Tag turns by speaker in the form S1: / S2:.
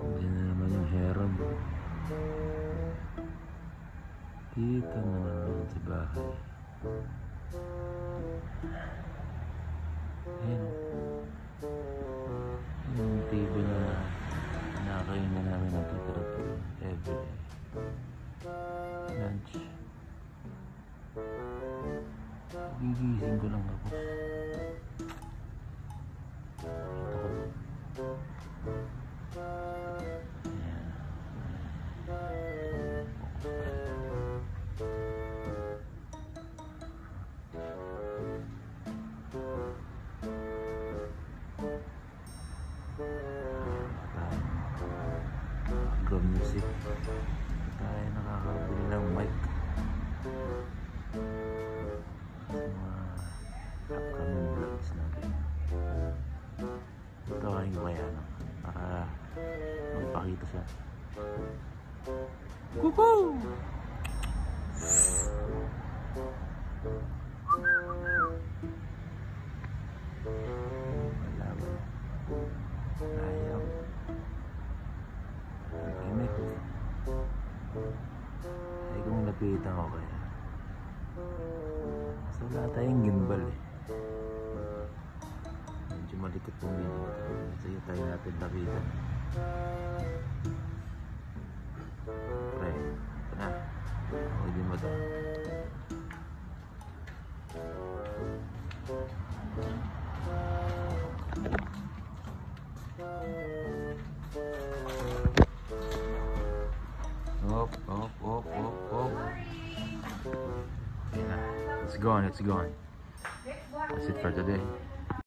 S1: Hindi na naman yung heron. Dito na naman sa bahay. Ayan. Yung table na nakakain na namin ng titirato everyday. Lunch. Gigising ko lang ako. Ito ko. Ayan. Background music. Tayo nakakabili ng mic. Upcoming vlogs natin. Ito ay bayan para magpakita siya. Kuku! Wala ba? Ayaw. Imik. Ay kung lapitan ko kaya. So wala tayong gimbal eh. Medyo malikot pong video. Sige tayo natin lapitan. Pre, ito na. Pwede mo ito. Op. Okay na. It's gone. That's it for today.